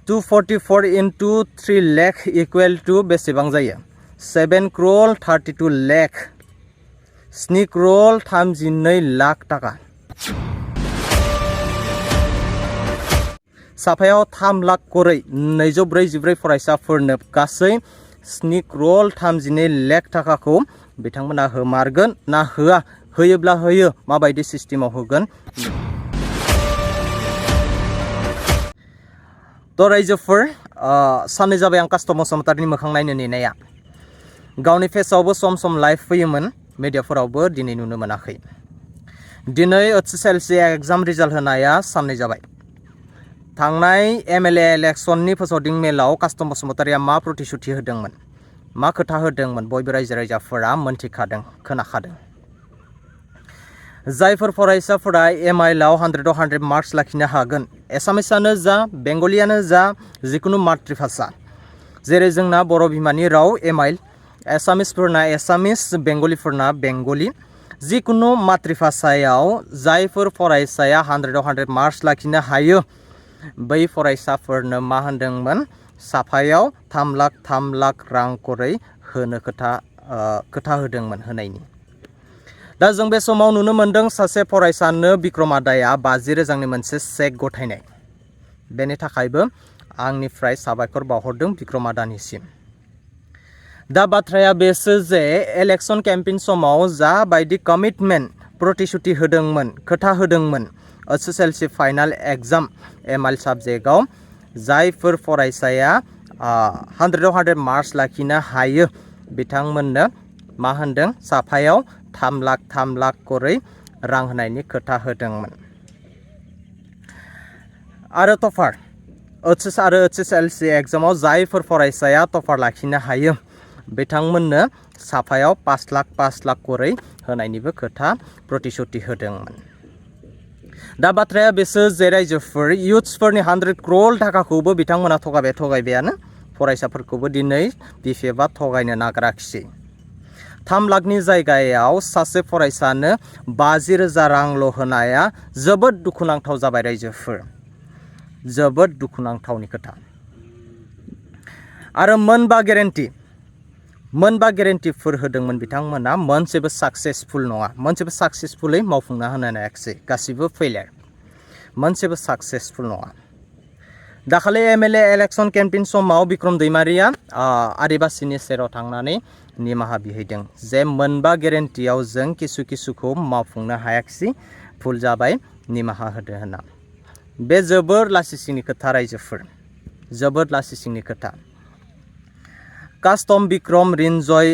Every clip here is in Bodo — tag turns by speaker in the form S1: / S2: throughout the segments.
S1: 244 into 3 lakh equal to बेसेबां जायो 7 crore 32 lakh 7 crore 32 लाख टाका साफायाव 3 लाख करै 244 फरायसाफोरनो गासै 7 crore 32 लाख टाकाखौ बिथांमोना होमारगोन ना होआ होयोब्ला होयो माबायदि सिस्टेमाव होगोन तो रायजोफोर साननै जाबाय आं कास्टम बसुमतारिनि मोखां नायनो नेनाया गावनि फेसआवबो सम सम लाइभ फैयोमोन मिडियाफोरावबो दिनै नुनो मोनाखै दिनै एचएसएलसी एग्जाम रिजाल्ट होनाया साननै जाबाय थांनाय एमएलए इलेक्शननि फोसावदिं मेलाव कास्टम बसुमतारिया मा प्रतिश्रुति होदोंमोन मा खोथा होदोंमोन बयबो रायजो राजाफोरा मोनथिखादों खोनाखादों जायफोर फरायसाफोरा एमआइएलआव 100 आव 100 मार्क्स लाखिनो हागोन एसामिसानो जा बेंगलियानो जा जिकुनु मातृभाषा जेरै जोंना बर' बिमानि राव एमआइएल एसामिसफोरना एसामिस बेंगलिफोरना बेंगलि जिकुनु मातृभाषायाव जायफोर फरायसाया 100 आव 100 मार्क्स लाखिनो हायो बै फरायसाफोरनो मा होनदोंमोन साफायाव 3 लाख रां करै होनो खोथा होदोंमोन होनायनि दा जों बे समाव नुनो मोनदों सासे फरायसानो बिक्रम आदाया 50,000 मोनसे चेक गथायनाय बेनि थाखायबो आंनिफ्राय साबायखर बावहरदों बिक्रम आदानिसिम दा बाथ्राया बेसो जे इलेक्शन केम्पेइन समाव जा बायदि कमिटमेन्ट प्रतिश्रुति होदोंमोन खोथा होदोंमोन एचएसएलसी फाइनाल एग्जाम एमआइएल साबजेक्टआव जायफोर फरायसाया 100 आव 100 मार्क्स लाखिनो हायो बिथांमोननो मा होनदों साफायाव 3 लाख करै रां होनायनि खोथा होदोंमोन आरो टपार एचएसएलसी एग्जामाव जायफोर फरायसाया टपार लाखिनो हायो बिथांमोननो साफायाव 5 लाख करै होनायनिबो खोथा प्रतिश्रुति होदोंमोन दा बाथ्राया बेसो जे रायजोफोर इयुथ्सफोरनि 100 crore थाखाखौबो बिथांमोना थगायबायानो फरायसाफोरखौबो दिनै बिफेबा थगायनो नागाराखिसै 3 लाखनि जायगायाव सासे फरायसानो 50,000 रांल' होनाया जोबोद दुखुनांथाव जाबाय रायजोफोर जोबोद दुखुनांथावनि खोथा आरो मोनबा गेरेन्टिफोर होदोंमोन बिथांमोना मोनसेबो साक्सेसफुल नङा मोनसेबो साक्सेसफुलै मावफुंना होनो हायाखिसै गासिबो फेलियर मोनसेबो साक्सेसफुल नङा दाखालि एमएलए इलेक्शन केम्पेइन समाव बिक्रम दैमारिया आदिबासीनि सेराव थांनानै निमाहा बिहैदों जे मोनबा गेरेन्टियाव जों किसुखौ मावफुंनो हायाखिसै भुल जाबाय निमाहा होदो होनना बे जोबोर लासिसिंनि खोथा रायजोफोर जोबोर लासिसिंनि खोथा कास्टम बिक्रम रिनजय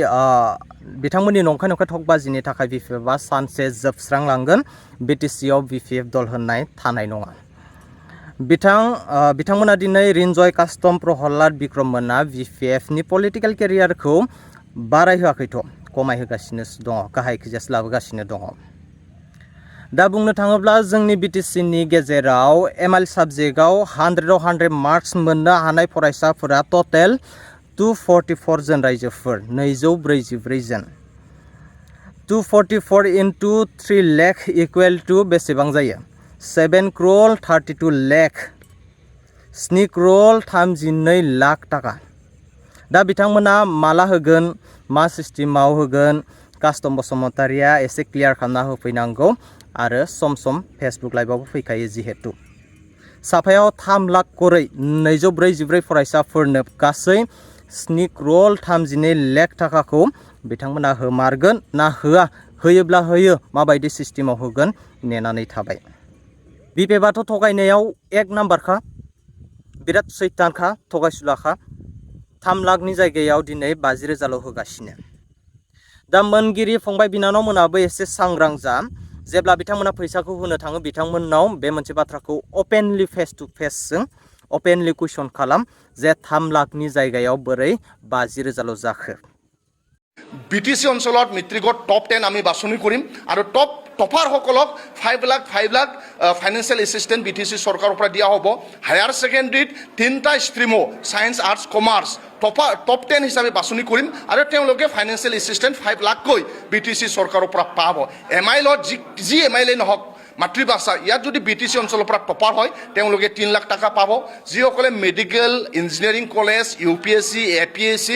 S1: बिथांमोननि नंखाय थकबाजिनि थाखाय बिपिएफआ सानसे जोबस्रांलांगोन बिटिसिआव बिपिएफ दल होननाय थानाय नङा बिथांमोना दिनै रिनजय कास्टम प्रहलाद बिक्रम मोना बिपिएफनि पलिटिकेल केरियारखौ बारायहोआखैथ' खमायहोगासिनो दङ गाहाय खिजास लाबोगासिनो दङ दा बुंनो थाङोब्ला जोंनि बिटिसिनि गेजेराव एमआइएल साबजेक्टआव 100 आव 100 मार्क्स मोननो हानाय फरायसाफोरा टटेल 244 जन रायजोफोर 244 जन 244 into 3 lakh equal to बेसेबां जायो 7 crore 32 lakh 7 crore 32 लाख टाका दा बिथांमोना माला होगोन मा सिस्टेमाव होगोन कास्टम बसुमतारिया एसे क्लियार खालामना होफैनांगौ आरो सम सम फेसबुक लाइभआवबो फैखायो जिहेतु साफायाव 3 लाख करै 244 फरायसाफोरनो गासै 7 crore 32 लाख टाकाखौ बिथांमोना होमारगोन ना होआ होयोब्ला होयो माबायदि सिस्टेमाव होगोन नेनानै थाबाय बिपिएफआथ' थगायनायाव 1 नाम्बारखा बिराद सैतानखा थगायसुलाखा 3 लाखनि जायगायाव दिनै 50,000 होगासिनो दा मोनगिरि फंबाय बिनानावमोनाबो एसे सांग्रां जा जेब्ला बिथांमोना फैसाखौ होनो थाङो बिथांमोननाव बे मोनसे बाथ्राखौ ओपेनलि फेस टु फेस जों ओपेनलि कुइसन खालाम जे 3 लाखनि जायगायाव बोरै 50,000 जाखो
S2: বিটিসি অঞ্চলত মেট্ৰিকত টপ 10 আমি বাছনি কৰিম আৰু টপাৰসকলক 5 লাখ ফাইনেন্সিয়েল এছিষ্টেণ্ট বিটিসি চৰকাৰৰ পৰা দিয়া হ'ব হায়াৰ ছেকেণ্ডাৰীত 3টা ষ্ট্ৰীমো সায়েন্স আৰ্টছ কমাৰ্চ টপ 10 হিচাপে বাছনি কৰিম আৰু তেওঁলোকে ফাইনেন্সিয়েল এছিষ্টেণ্ট 5 লাখকৈ বিটিসি চৰকাৰৰ পৰা পাব এমআইএলত যি এমআইএল নহওক মাতৃভাষা ইয়াত যদি BTC অঞ্চলৰ পৰা টপাৰ হয় তেওঁলোকে 3 লাখ টকা পাব যিসকলে medical engineering college UPSC APSC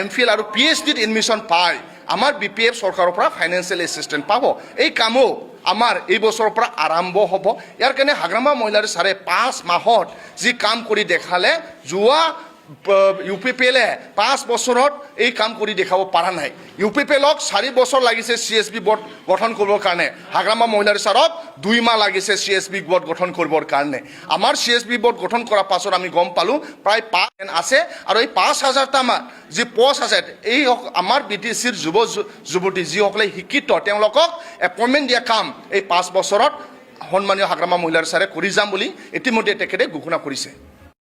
S2: MPhil আৰু PhDত এডমিশ্যন পায় আমাৰ BPF চৰকাৰৰ পৰা ফাইনেন্সিয়েল এছিষ্টেণ্ট পাব এই কামো আমাৰ এই বছৰৰ পৰা আৰম্ভ হ'ব ইয়াৰ কাৰণে হাগ্ৰামা মহিলাৰ ছাৰে 5 মাহত যি কাম কৰি দেখালে যোৱা UPPL 5 বছৰত এই কাম কৰি দেখাব পৰা নাই UPPL 4 বছৰ লাগিছে CSB বোৰ্ড গঠন কৰিবৰ কাৰণে হাগ্ৰামা মহিলাৰ ছাৰক 2 মাহ লাগিছে CSB বোৰ্ড গঠন কৰিবৰ কাৰণে আমাৰ CSB বোৰ্ড গঠন কৰাৰ পাছত আমি গম পালো প্ৰায় 5 আছে আৰু এই 5000 টা আমাৰ যি পোষ্ট আছে এই আমাৰ BTCৰ যুৱতী যিসকলে শিক্ষিত তেওঁলোকক এপইণ্টমেণ্ট দিয়া কাম এই 5 বছৰত সন্মানীয় হাগ্ৰামা মহিলাৰ ছাৰে কৰি যাম বুলি ইতিমধ্যে তেখেতে ঘোষণা কৰিছে